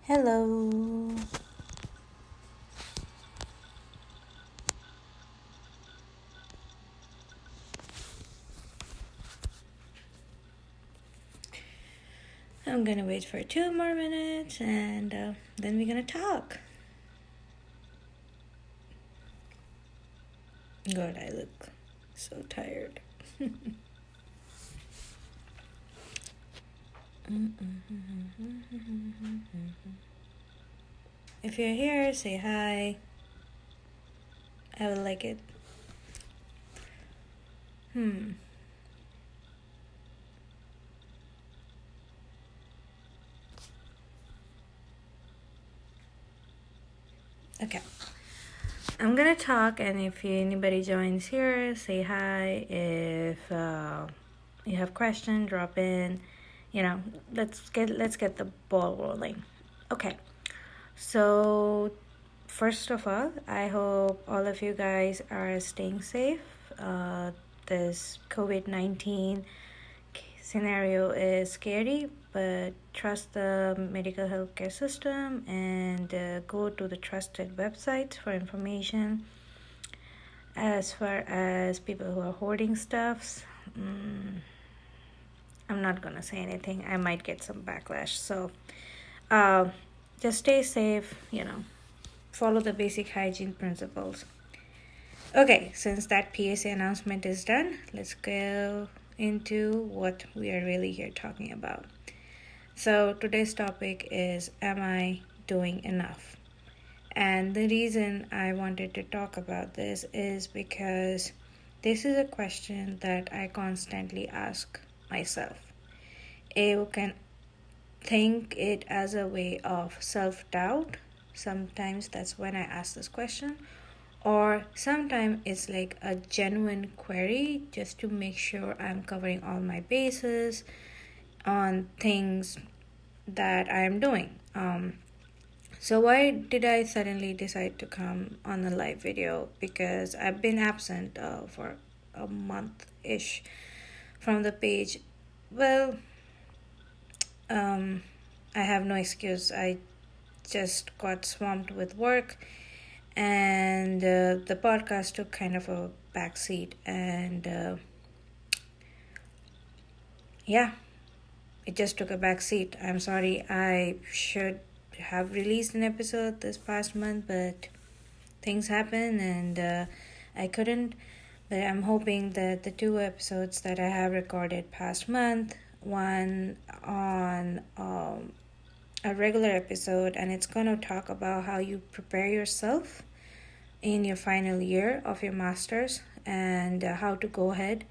Hello. I'm gonna wait for 2 more minutes and then we're gonna talk. God, I look so tired. If you're here, say hi. I would like it. Okay. I'm gonna talk, and if anybody joins here, say hi. If you have questions, drop in. Let's get the ball rolling. Okay. So, first of all, I hope all of you guys are staying safe. This COVID-19 scenario is scary, but trust the medical healthcare system and go to the trusted websites for information. As far as people who are hoarding stuffs, I'm not gonna say anything. I might get some backlash. So, just stay safe. Follow the basic hygiene principles. Okay, since that PSA announcement is done, let's go into what we are really here talking about. So, today's topic is, am I doing enough? And the reason I wanted to talk about this is because this is a question that I constantly ask myself. You can think it as a way of self-doubt. Sometimes that's when I ask this question. Or sometimes it's like a genuine query just to make sure I'm covering all my bases on things that I am doing. So why did I suddenly decide to come on a live video? Because I've been absent for a month-ish from the page. Well, I have no excuse. I just got swamped with work, and the podcast took kind of a backseat, and it just took a backseat. I'm sorry. I should have released an episode this past month, but things happen, and I couldn't. But I'm hoping that the 2 episodes that I have recorded past month, one on a regular episode, and it's going to talk about how you prepare yourself in your final year of your master's and how to go ahead.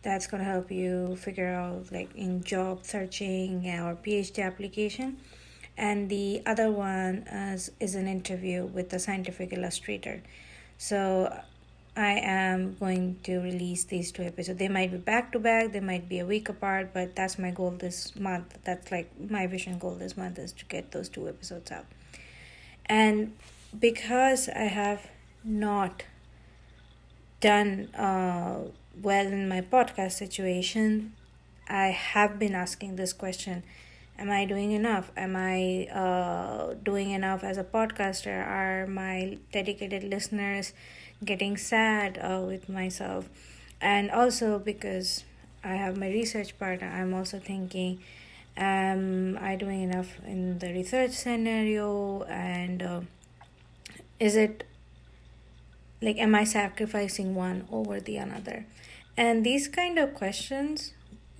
That's going to help you figure out, like, in job searching or PhD application. And the other one is an interview with a scientific illustrator. So I am going to release these 2 episodes. They might be back to back, they might be a week apart, but that's my goal this month. That's like my vision goal this month, is to get those 2 episodes out. And because I have not done well in my podcast situation, I have been asking this question. Am I doing enough? Am I doing enough as a podcaster? Are my dedicated listeners getting sad with myself? And also because I have my research partner, I'm also thinking, am I doing enough in the research scenario? And is it like, am I sacrificing one over the another? And these kind of questions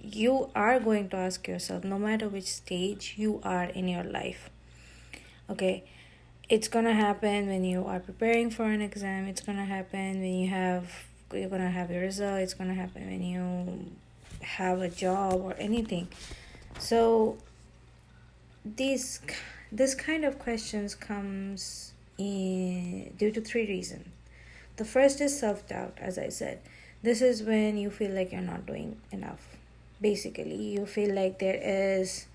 you are going to ask yourself no matter which stage you are in your life. Okay, it's gonna happen when you are preparing for an exam. It's gonna happen when you're gonna have your result. It's gonna happen when you have a job or anything. So this kind of questions comes in due to 3 reasons. The first is self-doubt, as I said. This is when you feel like you're not doing enough. Basically, you feel like there is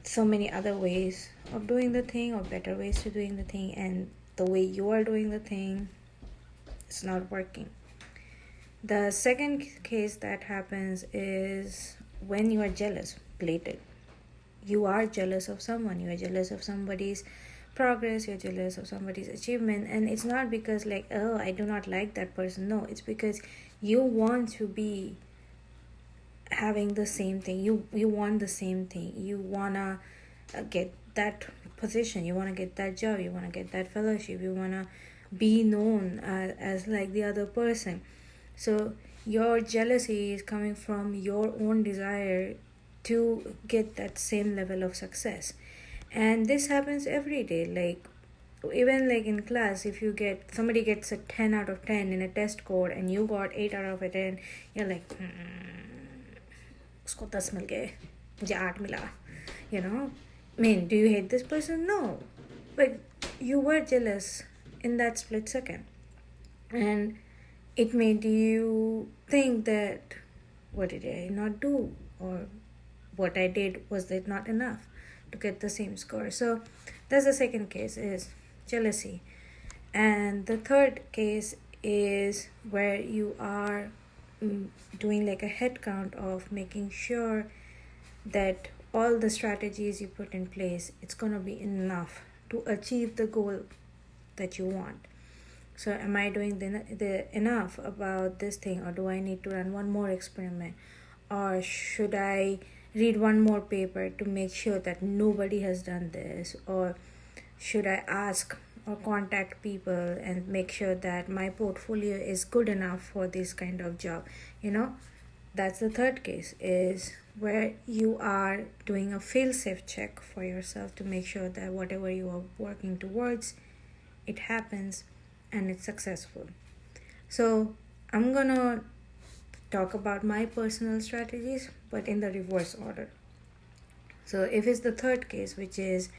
so many other ways of doing the thing, or better ways to doing the thing, and the way you are doing the thing, it's not working. The second case that happens is when you are jealous, blatant. you are jealous of someone, you are jealous of somebody's progress, you're jealous of somebody's achievement. And it's not because like, oh, I do not like that person. No, it's because you want to be having the same thing. You want the same thing. You wanna get that position, you want to get that job, you want to get that fellowship, you want to be known as like the other person. So your jealousy is coming from your own desire to get that same level of success. And this happens every day. Like, even like in class, if you get somebody gets a 10 out of 10 in a test score and you got 8 out of 10, you're like, उसको 10 मिल गए, मुझे 8 मिला. You know, I mean, do you hate this person? No. But you were jealous in that split second. And it made you think that, what did I not do? Or what I did, was it not enough to get the same score? So that's the second case, is jealousy. And the third case is where you are doing like a head count of making sure that all the strategies you put in place, it's going to be enough to achieve the goal that you want. So am I doing the enough about this thing, or do I need to run one more experiment, or should I read one more paper to make sure that nobody has done this, or should I ask or contact people and make sure that my portfolio is good enough for this kind of job? That's the third case, is where you are doing a fail-safe check for yourself to make sure that whatever you are working towards, it happens and it's successful. So I'm gonna talk about my personal strategies, but in the reverse order. So if it's the third case, which is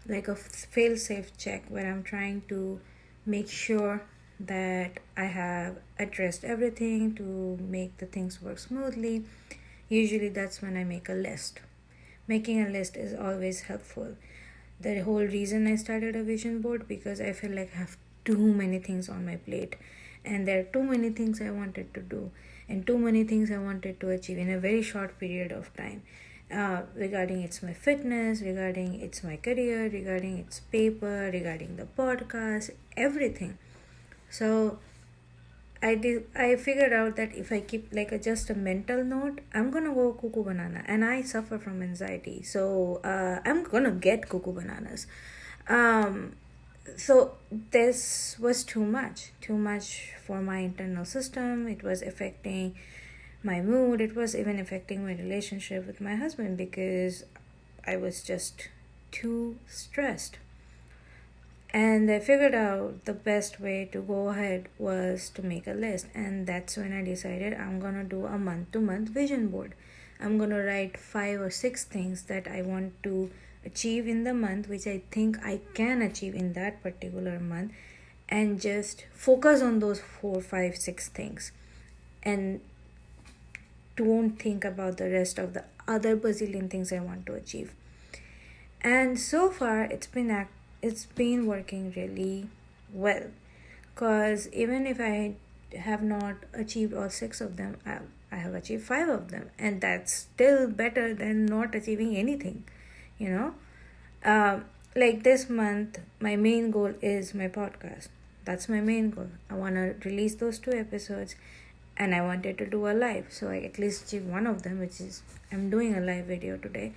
like a fail-safe check, where I'm trying to make sure that I have addressed everything to make the things work smoothly, usually that's when I make a list. Making a list is always helpful. The whole reason I started a vision board, because I feel like I have too many things on my plate, and there are too many things I wanted to do, and too many things I wanted to achieve in a very short period of time. Regarding it's my fitness, regarding it's my career, regarding it's paper, regarding the podcast, everything. So I figured out that if I keep like just a mental note, I'm gonna go cuckoo banana, and I suffer from anxiety, so I'm gonna get cuckoo bananas. So this was too much for my internal system. It was affecting my mood. It was even affecting my relationship with my husband, because I was just too stressed. And I figured out the best way to go ahead was to make a list. And that's when I decided I'm gonna do a month-to-month vision board. I'm gonna write 5 or 6 things that I want to achieve in the month, which I think I can achieve in that particular month, and just focus on those 4, 5, 6 things, and don't think about the rest of the other bazillion things I want to achieve. And so far it's been working really well, because even if I have not achieved all 6 of them, I have achieved 5 of them, and that's still better than not achieving anything. Like this month, my main goal is my podcast. That's my main goal. I want to release those 2 episodes, and I wanted to do a live, so I at least achieve one of them, which is I'm doing a live video today.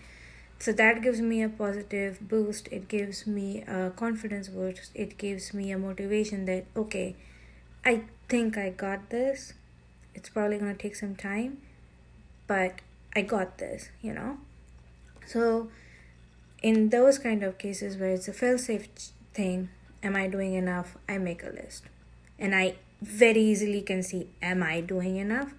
So that gives me a positive boost. It gives me a confidence boost. It gives me a motivation that, okay, I think I got this. It's probably going to take some time, but I got this, So in those kind of cases where it's a fail-safe thing, am I doing enough? I make a list. And I very easily can see, am I doing enough?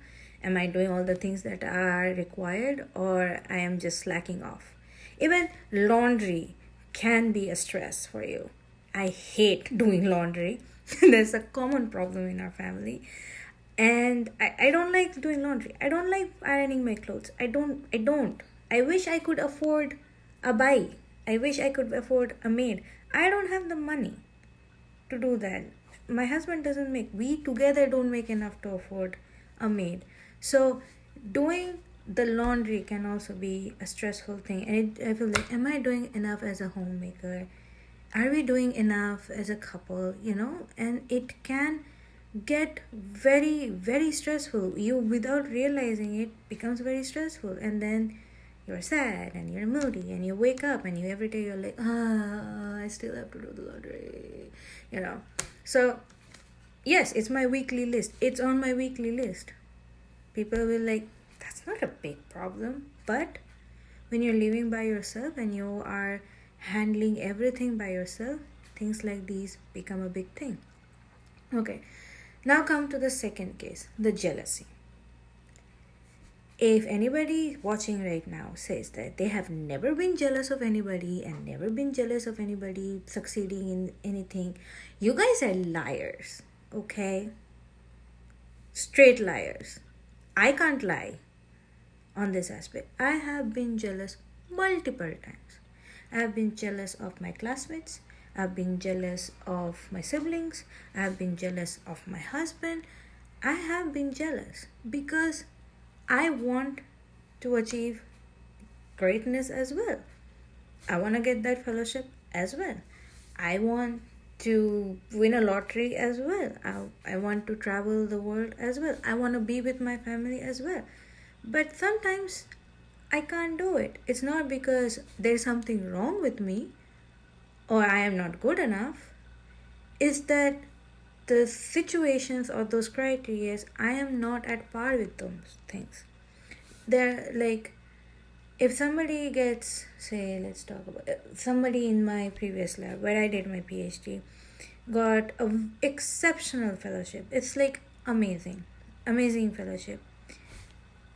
Am I doing all the things that are required, or I am just slacking off? Even laundry can be a stress for you. I hate doing laundry. There's a common problem in our family. And I don't like doing laundry. I don't like ironing my clothes. I don't. I wish I could afford a bai. I wish I could afford a maid. I don't have the money to do that. My husband we together don't make enough to afford a maid. So doing the laundry can also be a stressful thing, and I feel like, am I doing enough as a homemaker? Are we doing enough as a couple? And it can get very, very stressful. You, without realizing it, becomes very stressful, and then you're sad and you're moody, and you wake up and you every day you're like, I still have to do the laundry. So yes, it's my weekly list. It's on my weekly list. People will like, that's not a big problem. But when you're living by yourself and you are handling everything by yourself, things like these become a big thing. Okay, now come to the second case, the jealousy. If anybody watching right now says that they have never been jealous of anybody and never been jealous of anybody succeeding in anything, you guys are liars, okay? Straight liars. I can't lie on this aspect. I have been jealous multiple times. I have been jealous of my classmates. I've been jealous of my siblings. I have been jealous of my husband. I have been jealous because I want to achieve greatness as well. I want to get that fellowship as well. I want to win a lottery as well. I want to travel the world as well. I want to be with my family as well. But sometimes I can't do it. It's not because there's something wrong with me or I am not good enough. It's that the situations or those criteria, I am not at par with those things. They're like, if somebody gets, say, let's talk about somebody in my previous lab where I did my PhD, got an exceptional fellowship. It's like amazing fellowship.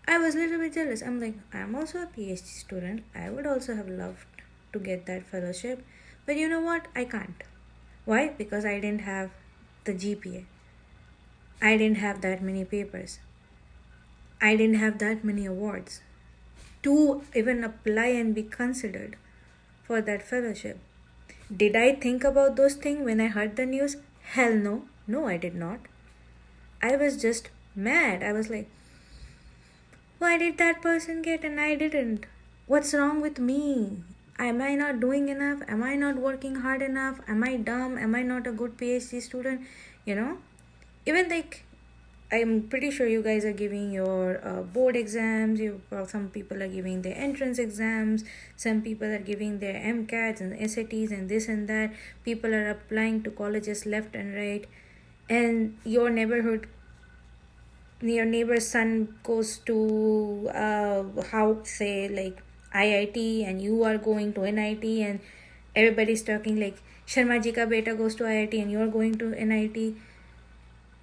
I was a little bit jealous. I'm like, I'm also a PhD student. I would also have loved to get that fellowship. But you know what? I can't. Why? Because I didn't have the GPA. I didn't have that many papers. I didn't have that many awards to even apply and be considered for that fellowship. Did I think about those things when I heard the news? Hell no. No, I did not. I was just mad. I was like, why did that person get and I didn't? What's wrong with me? Am I not doing enough? Am I not working hard enough? Am I dumb? Am I not a good PhD student? Even like, I'm pretty sure you guys are giving your board exams. Some people are giving their entrance exams. Some people are giving their MCATs and SATs and this and that. People are applying to colleges left and right. And your neighbor's son goes to IIT, and you are going to NIT, and everybody's talking like Sharma ji ka beta goes to IIT and you're going to NIT.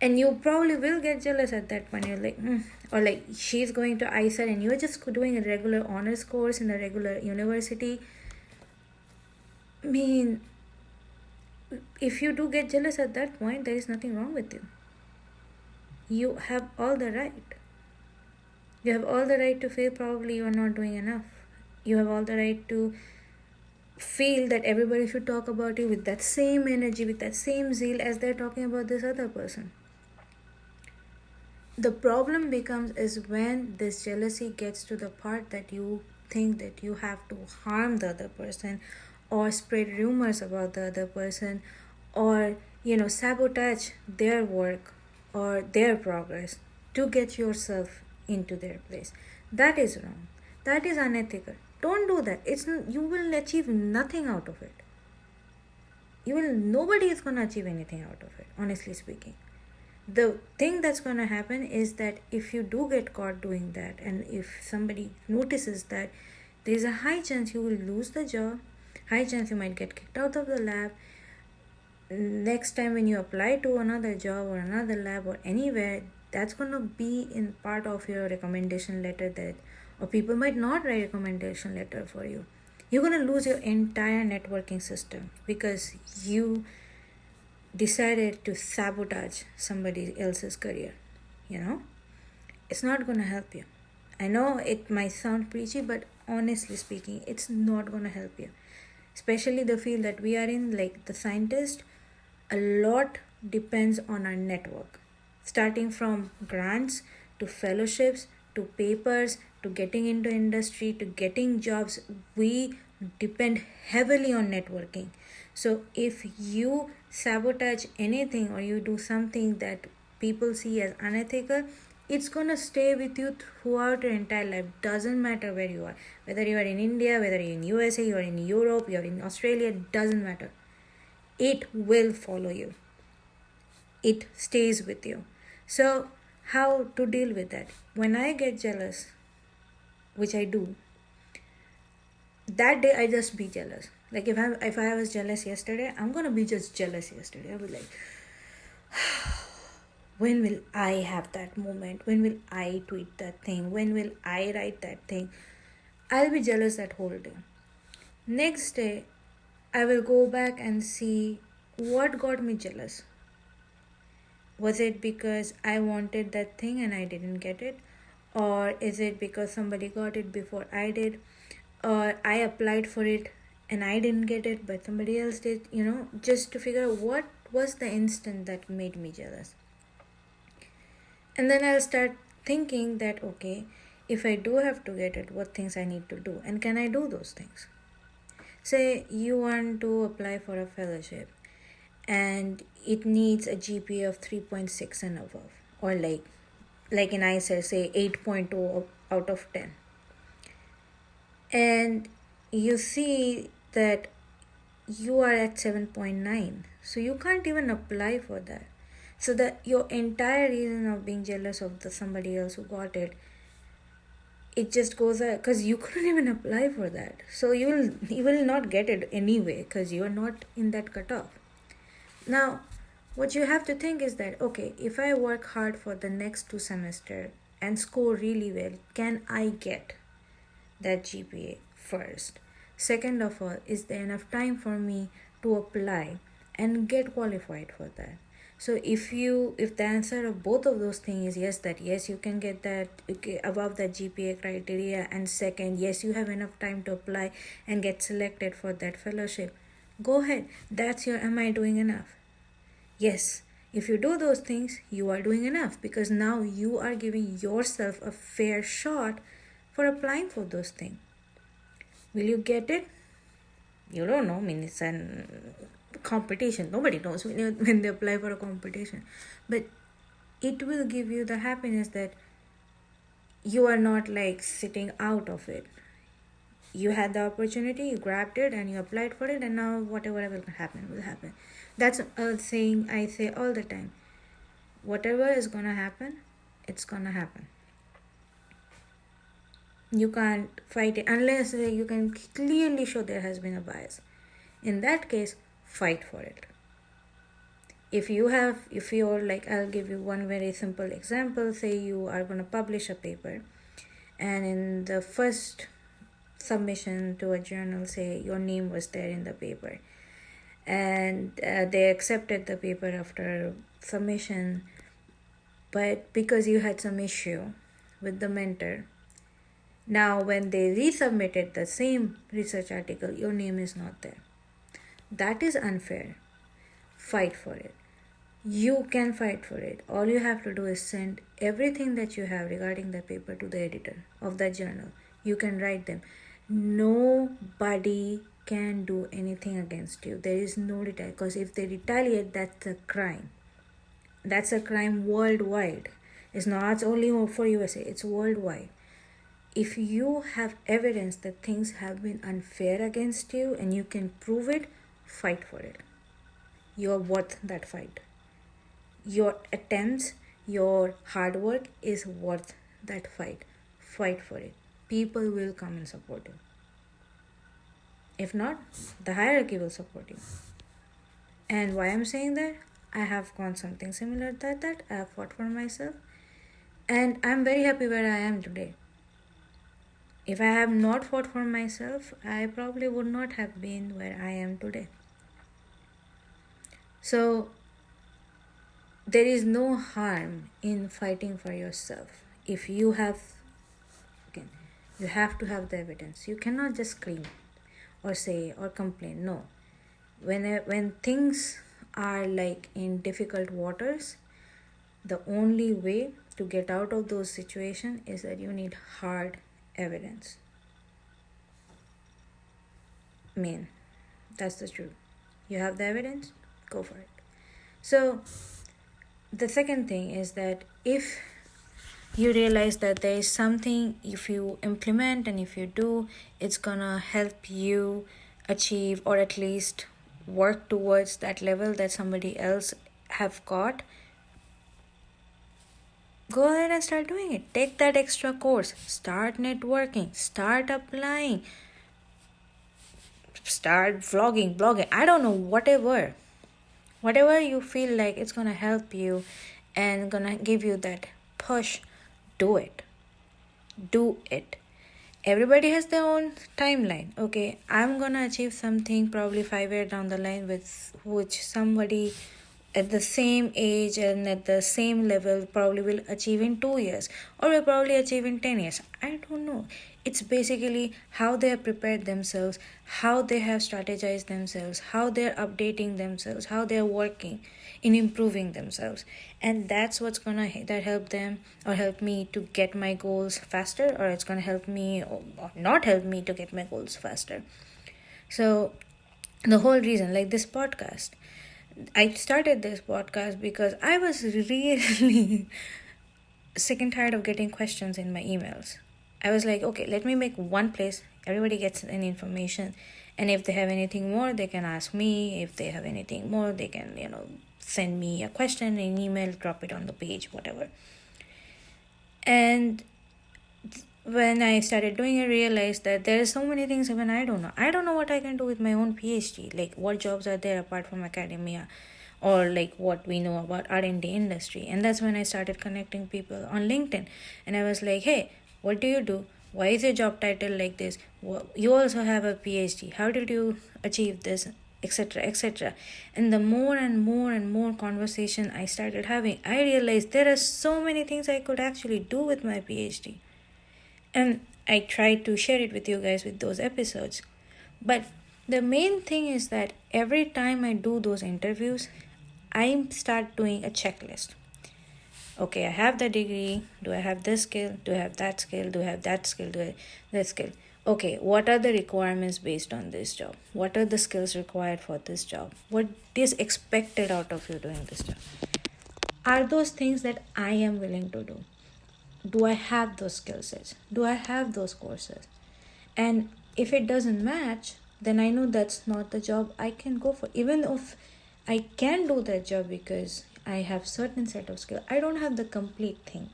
And you probably will get jealous at that point. You're like, or like she's going to ISET and you're just doing a regular honors course in a regular university. I mean, if you do get jealous at that point, there is nothing wrong with you. You have all the right. You have all the right to feel probably you are not doing enough. You have all the right to feel that everybody should talk about you with that same energy, with that same zeal as they're talking about this other person. The problem becomes is when this jealousy gets to the part that you think that you have to harm the other person or spread rumors about the other person or sabotage their work or their progress to get yourself into their place. That is wrong. That is unethical. Don't do that. You will achieve nothing out of it. Nobody is going to achieve anything out of it, honestly speaking. The thing that's going to happen is that if you do get caught doing that, and if somebody notices that, there's a high chance you will lose the job, high chance you might get kicked out of the lab. Next time when you apply to another job or another lab or anywhere, that's going to be in part of your recommendation letter, or people might not write a recommendation letter for you. You're going to lose your entire networking system because you decided to sabotage somebody else's career. It's not going to help you. I know it might sound preachy, but honestly speaking, it's not going to help you. Especially the field that we are in, like the scientist, a lot depends on our network. Starting from grants to fellowships to papers, to getting into industry, to getting jobs, we depend heavily on networking. So if you sabotage anything or you do something that people see as unethical, it's gonna stay with you throughout your entire life. Doesn't matter where you are, whether you are in India, whether you're in USA, you are in Europe, you're in Australia, doesn't matter. It will follow you. It stays with you. So how to deal with that? When I get jealous, which I do, that day I just be jealous. Like if I was jealous yesterday, I'm gonna be just jealous yesterday. I'll be like, when will I have that moment? When will I tweet that thing? When will I write that thing? I'll be jealous that whole day. Next day, I will go back and see what got me jealous. Was it because I wanted that thing and I didn't get it? Or is it because somebody got it before I did? Or I applied for it and I didn't get it but somebody else did, just to figure out what was the instant that made me jealous. And then I'll start thinking that, okay, if I do have to get it, what things I need to do, and can I do those things? Say you want to apply for a fellowship and it needs a GPA of 3.6 and above, or like in ICER, say 8.0 out of 10. And you see that you are at 7.9, so you can't even apply for that. So that your entire reason of being jealous of somebody else who got it, it just goes out because you couldn't even apply for that. So you will not get it anyway because you are not in that cutoff. Now, what you have to think is that, okay, if I work hard for the next 2 semesters and score really well, can I get that GPA first? Second of all, is there enough time for me to apply and get qualified for that? So if the answer of both of those things is yes, that yes, you can get that above that GPA criteria, and second, yes, you have enough time to apply and get selected for that fellowship, go ahead. That's your am I doing enough? Yes, if you do those things, you are doing enough, because now you are giving yourself a fair shot for applying for those things. Will you get it? You don't know. I mean, it's an competition. Nobody knows when they apply for a competition. But it will give you the happiness that you are not like sitting out of it. You had the opportunity, you grabbed it and you applied for it, and now whatever will happen will happen. That's a saying I say all the time. Whatever is gonna happen, it's gonna happen. You can't fight it unless you can clearly show there has been a bias. In that case, fight for it. If you're like, I'll give you one very simple example. Say you are going to publish a paper, and in the first submission to a journal, say your name was there in the paper, and they accepted the paper after submission, but because you had some issue with the mentor, now when they resubmitted the same research article, your name is not there. That is unfair. Fight for it. You can fight for it. All you have to do is send everything that you have regarding the paper to the editor of that journal. You can write them. Nobody can do anything against you. There is no retaliation, because if they retaliate, that's a crime. That's a crime worldwide. It's not only for USA, it's worldwide. If you have evidence that things have been unfair against you and you can prove it, fight for it. You're worth that fight. Your attempts, your hard work is worth that fight. Fight for it. People will come and support you. If not, the hierarchy will support you. And why I'm saying that? I have gone something similar to that. I have fought for myself. And I'm very happy where I am today. If I have not fought for myself, I probably would not have been where I am today. So, there is no harm in fighting for yourself. If you have, again, you have to have the evidence. You cannot just scream or say or complain. No. When things are like in difficult waters, The only way to get out of those situations is that you need hard evidence. I mean, that's the truth. You have the evidence, go for it. So the second thing is that if you realize that there is something, if you implement and if you do, it's gonna help you achieve or at least work towards that level that somebody else have got, go ahead and start doing it. Take that extra course, start networking, start applying, start vlogging, blogging, I don't know, whatever you feel like it's gonna help you and gonna give you that push. Do it. Everybody has their own timeline. Okay, I'm gonna achieve something probably 5 years down the line with which somebody at the same age and at the same level probably will achieve in 2 years, or will probably achieve in 10 years. I don't know. It's basically how they have prepared themselves, how they have strategized themselves, how they're updating themselves, how they're working in improving themselves. And that's what's gonna that help them or help me to get my goals faster, or it's gonna help me or not help me to get my goals faster. So the whole reason, like this podcast, I started this podcast because I was really sick and tired of getting questions in my emails. I was like, okay, let me make one place. Everybody gets any information. And if they have anything more, they can ask me. If they have anything more, they can, send me a question, an email, drop it on the page, whatever. And when I started doing it, I realized that there are so many things even I don't know. I don't know what I can do with my own PhD. Like, what jobs are there apart from academia, or like what we know about R&D industry. And that's when I started connecting people on LinkedIn. And I was like, hey, what do you do? Why is your job title like this? You also have a PhD. How did you achieve this? Etc. etc. And the more and more and more conversation I started having, I realized there are so many things I could actually do with my PhD. And I tried to share it with you guys with those episodes. But the main thing is that every time I do those interviews, I start doing a checklist. Okay, I have the degree. Do I have this skill? Do I have that skill? Do I have that skill? Do I have that skill? Okay, what are the requirements based on this job? What are the skills required for this job? What is expected out of you doing this job? Are those things that I am willing to do? Do I have those skill sets? Do I have those courses? And if it doesn't match, then I know that's not the job I can go for. Even if I can do that job because I have certain set of skills, I don't have the complete thing.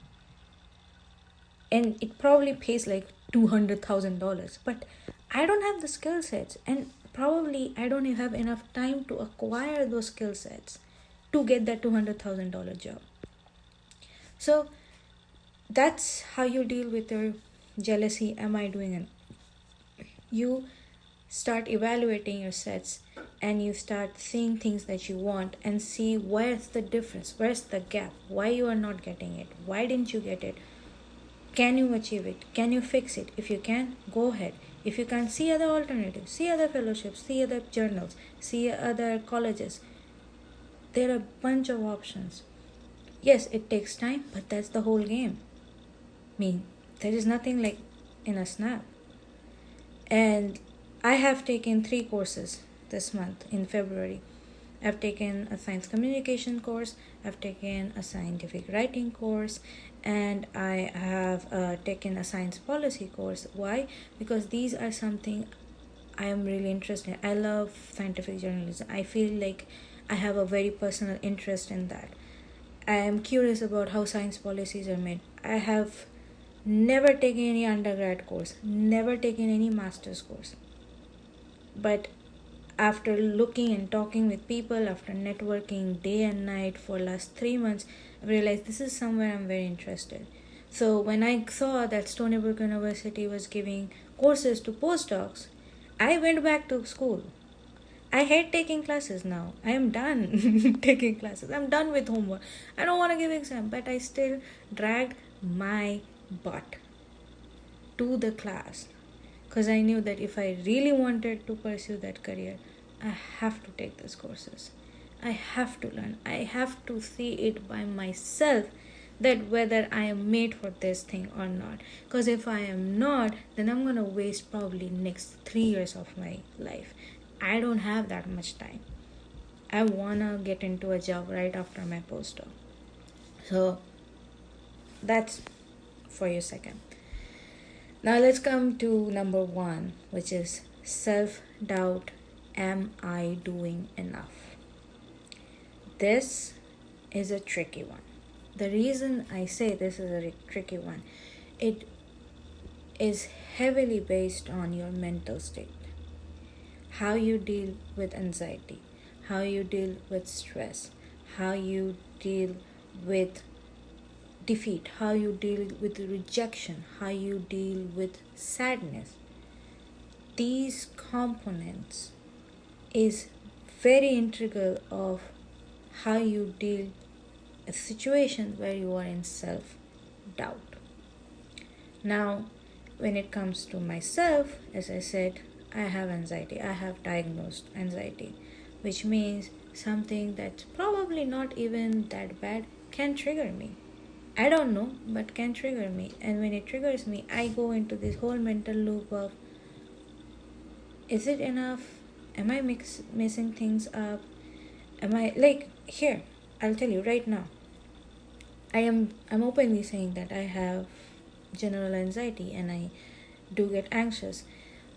And it probably pays like $200,000, but I don't have the skill sets, and probably I don't have enough time to acquire those skill sets to get that $200,000 job. So that's how you deal with your jealousy. Am I doing it? You start evaluating your sets and you start seeing things that you want and see where's the difference, where's the gap, why you are not getting it, why didn't you get it, can you achieve it, can you fix it? If you can, go ahead. If you can't, see other alternatives, see other fellowships, see other journals, see other colleges. There are a bunch of options. Yes, it takes time, but that's the whole game. I mean, there is nothing like in a snap. And I have taken 3 courses this month in February. I've taken a science communication course, I've taken a scientific writing course, and I have taken a science policy course. Why? Because these are something I am really interested in. I love scientific journalism. I feel like I have a very personal interest in that. I am curious about how science policies are made. I have never taken any undergrad course, never taken any master's course. But after looking and talking with people, after networking day and night for last 3 months, I realized this is somewhere I'm very interested. So when I saw that Stony Brook University was giving courses to postdocs, I went back to school. I hate taking classes now. I am done taking classes. I'm done with homework. I don't want to give exam, but I still dragged my butt to the class because I knew that if I really wanted to pursue that career, I have to take these courses. I have to learn. I have to see it by myself that whether I am made for this thing or not. Because if I am not, then I'm gonna waste probably next 3 years of my life. I don't have that much time. I wanna get into a job right after my postdoc. So that's for your second. Now let's come to number 1, which is self-doubt. Am I doing enough? This is a tricky one. The reason I say this is a tricky one, it is heavily based on your mental state. How you deal with anxiety, how you deal with stress, how you deal with defeat, how you deal with rejection, how you deal with sadness. These components is very integral of how you deal with situations where you are in self-doubt. Now, when it comes to myself, as I said, I have anxiety. I have diagnosed anxiety, which means something that's probably not even that bad can trigger me. I don't know, but can trigger me. And when it triggers me, I go into this whole mental loop of, is it enough? Am I messing things up? Am I, like, here, I'll tell you right now. I'm openly saying that I have general anxiety and I do get anxious.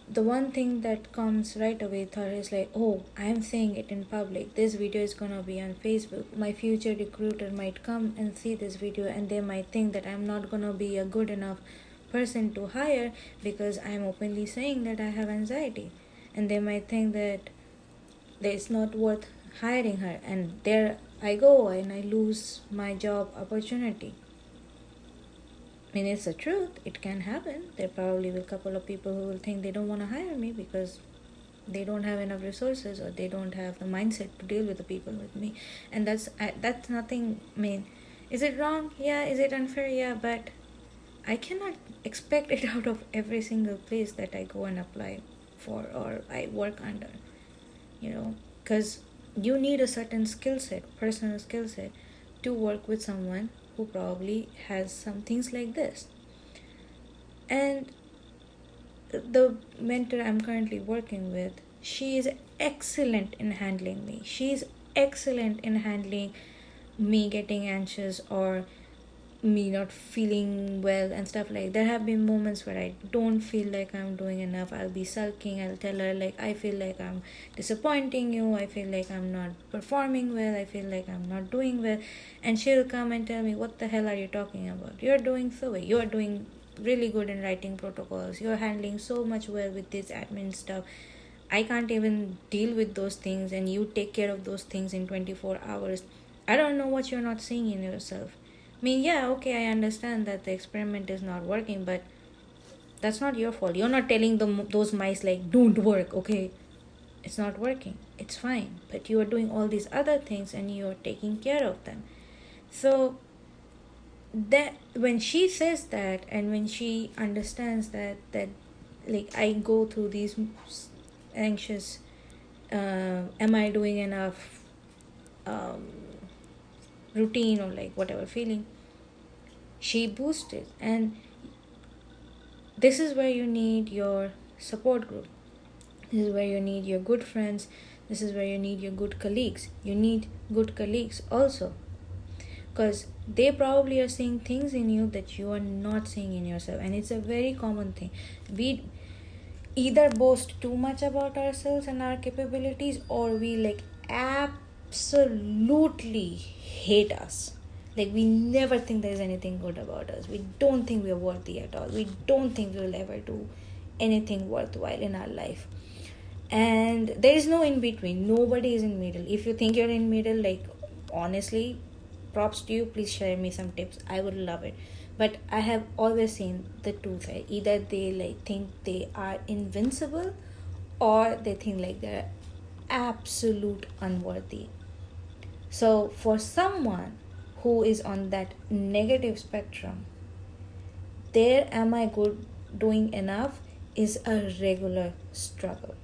The one thing that comes right away thought is like, oh, I'm saying it in public. This video is gonna be on Facebook. My future recruiter might come and see this video and they might think that I'm not gonna be a good enough person to hire because I'm openly saying that I have anxiety. And they might think that it's not worth hiring her. And there I go and I lose my job opportunity. I mean, it's the truth. It can happen. There probably will be a couple of people who will think they don't want to hire me because they don't have enough resources or they don't have the mindset to deal with the people with me. And that's nothing. I mean, is it wrong? Yeah. Is it unfair? Yeah. But I cannot expect it out of every single place that I go and apply for or I work under, because you need a certain skill set, personal skill set, to work with someone who probably has some things like this. And the mentor I'm currently working with, she is excellent in handling me. She's excellent in handling me getting anxious or me not feeling well and stuff. Like, there have been moments where I don't feel like I'm doing enough. I'll be sulking. I'll tell her, like, I feel like I'm disappointing you. I feel like I'm not performing well. I feel like I'm not doing well. And she'll come and tell me, what the hell are you talking about? You're doing so well. You're doing really good in writing protocols. You're handling so much well with this admin stuff. I can't even deal with those things, and you take care of those things in 24 hours. I don't know what you're not seeing in yourself. I mean, yeah, okay, I understand that the experiment is not working, but that's not your fault. You're not telling those mice, like, don't work, okay? It's not working. It's fine. But you are doing all these other things and you're taking care of them. So that when she says that and when she understands that like, I go through these anxious, am I doing enough routine or like whatever feeling, she boosts it. And this is where you need your support group. This is where you need your good friends. This is where you need your good colleagues. You need good colleagues also, because they probably are seeing things in you that you are not seeing in yourself. And it's a very common thing. We either boast too much about ourselves and our capabilities, or we like absolutely hate us. Like, we never think there's anything good about us. We don't think we're worthy at all. We don't think we'll ever do anything worthwhile in our life. And there is no in between. Nobody is in middle. If you think you're in middle, like, honestly, props to you. Please share me some tips. I would love it. But I have always seen the two sides. Either they like think they are invincible, or they think like they're absolute unworthy. So for someone who is on that negative spectrum, there, am I good, doing enough, is a regular struggle.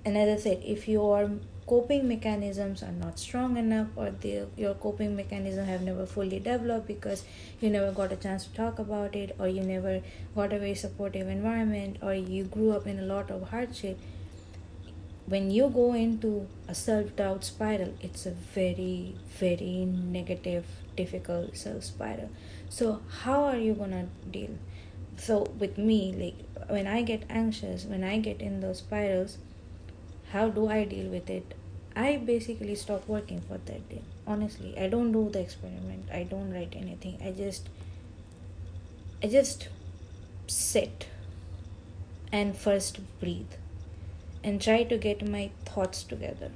And as I said, if you are coping mechanisms are not strong enough, or your coping mechanism have never fully developed because you never got a chance to talk about it, or you never got a very supportive environment, or you grew up in a lot of hardship. When you go into a self-doubt spiral, it's a very, very negative, difficult self-spiral. So how are you gonna deal? So with me, like when I get anxious, when I get in those spirals, how do I deal with it? I basically stop working for that day. Honestly, I don't do the experiment. I don't write anything. I just sit and first breathe and try to get my thoughts together.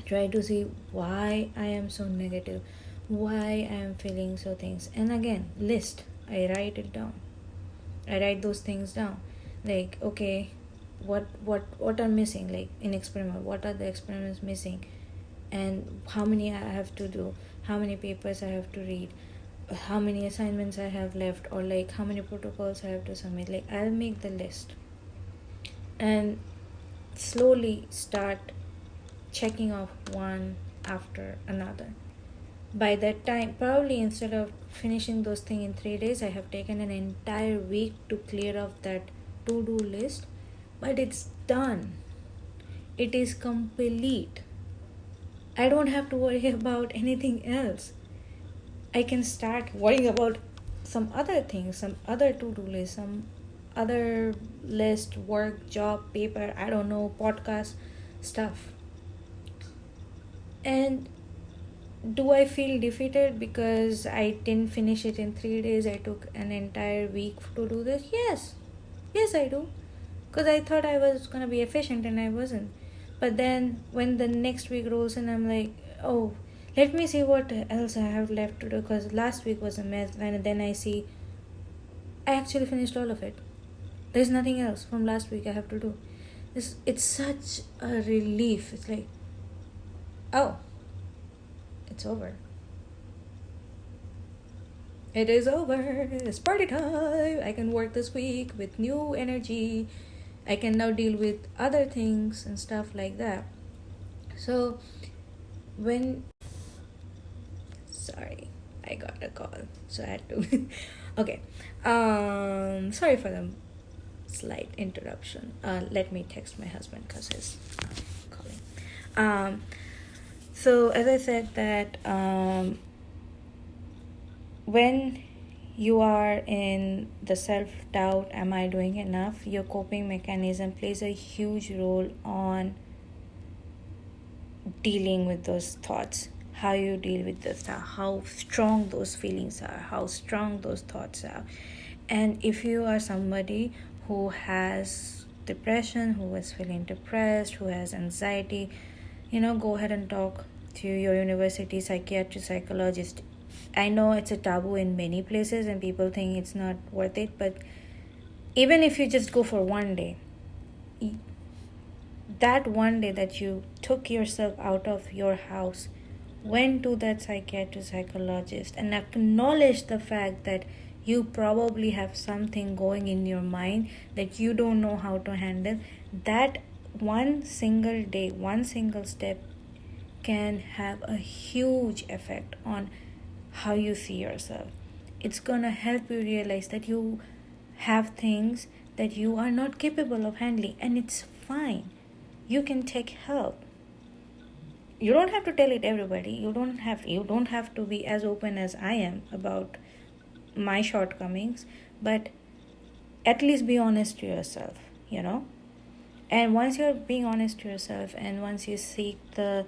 Try to see why I am so negative, why I am feeling so things. And again, list. I write it down. I write those things down. Like, okay, what are missing? Like in experiment, what are the experiments missing? And how many I have to do, how many papers I have to read, how many assignments I have left, or like how many protocols I have to submit. Like I'll make the list and slowly start checking off one after another. By that time, probably instead of finishing those things in 3 days, I have taken an entire week to clear off that to-do list. But it's done. It is complete. I don't have to worry about anything else. I can start worrying about some other things, some other to-do list, some other list, work, job, paper, I don't know, podcast stuff. And do I feel defeated because I didn't finish it in 3 days? I took an entire week to do this. Yes I do, because I thought I was gonna be efficient and I wasn't. But then when the next week rolls in, I'm like, oh, let me see what else I have left to do, because last week was a mess. And then I see I actually finished all of it. There's nothing else from last week I have to do. It's such a relief. It's like, oh, it's over. It is over. It's party time. I can work this week with new energy. I can now deal with other things and stuff like that. So sorry, I got a call, so I had to okay. Sorry for the slight interruption. Let me text my husband because he's calling. So as I said that when you are in the self-doubt, am I doing enough, your coping mechanism plays a huge role on dealing with those thoughts, how you deal with this, how strong those feelings are, how strong those thoughts are. And if you are somebody who has depression, who is feeling depressed, who has anxiety, go ahead and talk to your university psychiatrist, psychologist. I know it's a taboo in many places and people think it's not worth it, but even if you just go for one day, that one day that you took yourself out of your house, went to that psychiatrist, psychologist, and acknowledged the fact that you probably have something going in your mind that you don't know how to handle, that one single day, one single step can have a huge effect on how you see yourself. It's gonna help you realize that you have things that you are not capable of handling, and it's fine. You can take help. You don't have to tell it everybody. You don't have to be as open as I am about my shortcomings, but at least be honest to yourself, And once you're being honest to yourself, and once you seek the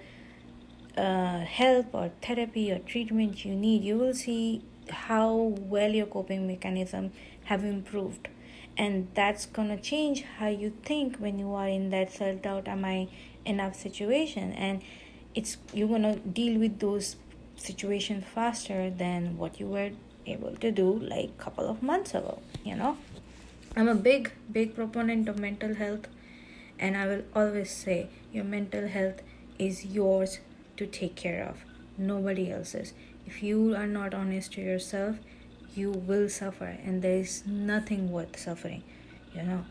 help or therapy or treatment you need, you will see how well your coping mechanism have improved. And that's gonna change how you think when you are in that self-doubt, am I enough situation, and you're gonna deal with those situations faster than what you were able to do like a couple of months ago. I'm a big proponent of mental health, and I will always say your mental health is yours to take care of, nobody else's. If you are not honest to yourself, you will suffer, and there is nothing worth suffering.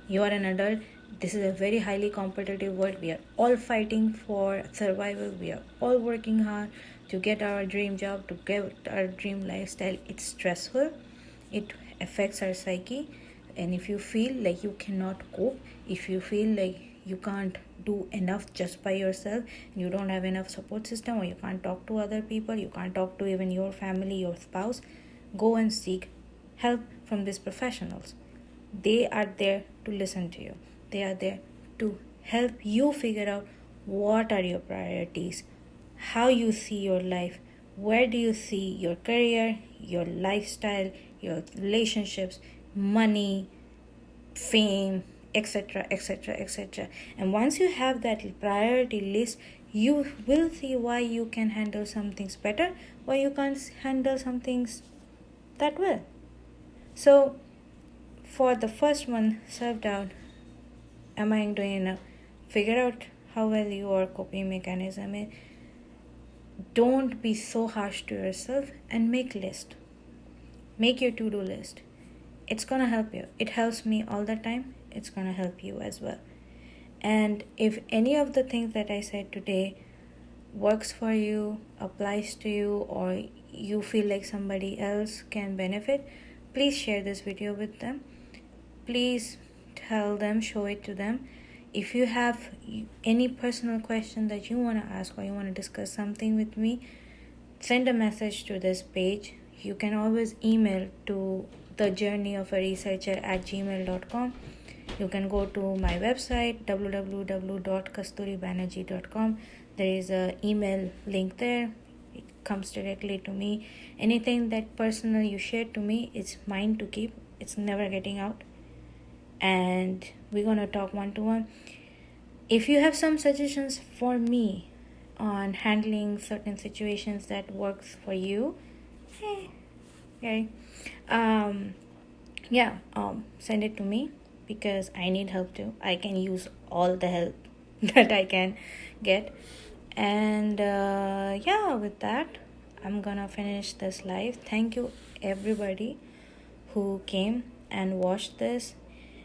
You are an adult, This is a very highly competitive world. We are all fighting for survival. We are all working hard to get our dream job, to get our dream lifestyle. It's stressful. It affects our psyche. And if you feel like you cannot cope, if you feel like you can't do enough just by yourself, you don't have enough support system, or you can't talk to other people, you can't talk to even your family, your spouse, go and seek help from these professionals. They are there to listen to you. They are there to help you figure out what are your priorities, how you see your life, where do you see your career, your lifestyle, your relationships, money, fame, etc., etc., etc. And once you have that priority list, you will see why you can handle some things better, why you can't handle some things that well. So for the first one, self-doubt, am I doing enough? Figure out how well your coping mechanism is. Don't be so harsh to yourself and make list. Make your to-do list. It's gonna help you. It helps me all the time. It's gonna help you as well. And if any of the things that I said today works for you, applies to you, or you feel like somebody else can benefit, please share this video with them. Please tell them, show it to them. If you have any personal question that you want to ask, or you want to discuss something with me, send a message to this page. You can always email to thejourneyofaresearcher@gmail.com. You can go to my website www.kasturibanerjee.com. There is an email link there. It comes directly to me. Anything that personal you share to me is mine to keep. It's never getting out. And we're gonna talk one-to-one. If you have some suggestions for me on handling certain situations that works for you, send it to me, because I need help too. I can use all the help that I can get. And with that, I'm gonna finish this live. Thank you everybody who came and watched this,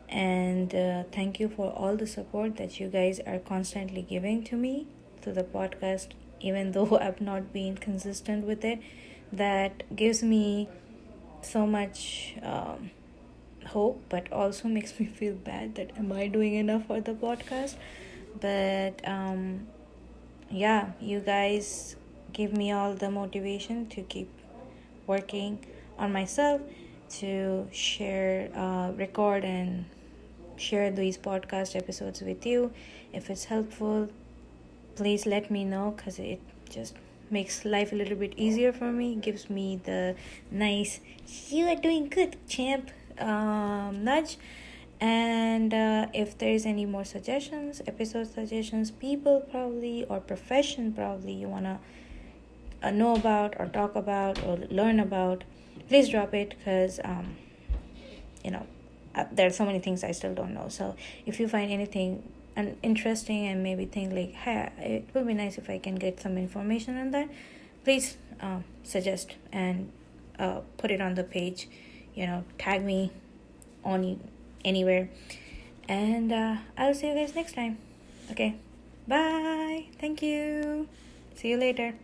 and thank you for all the support that you guys are constantly giving to me through the podcast, even though I've not been consistent with it. That gives me so much hope, but also makes me feel bad that am I doing enough for the podcast. But you guys give me all the motivation to keep working on myself, to share, record and share these podcast episodes with you. If it's helpful, please let me know, because it just makes life a little bit easier for me, gives me the nice "you are doing good, champ" nudge. And if there is any more suggestions, episode suggestions, people probably, or profession probably you want to know about, or talk about, or learn about, please drop it, because there are so many things I still don't know. So if you find anything interesting and maybe think like, hey, it would be nice if I can get some information on that, please suggest and put it on the page. Tag me on anywhere, and I'll see you guys next time. Okay, bye. Thank you. See you later.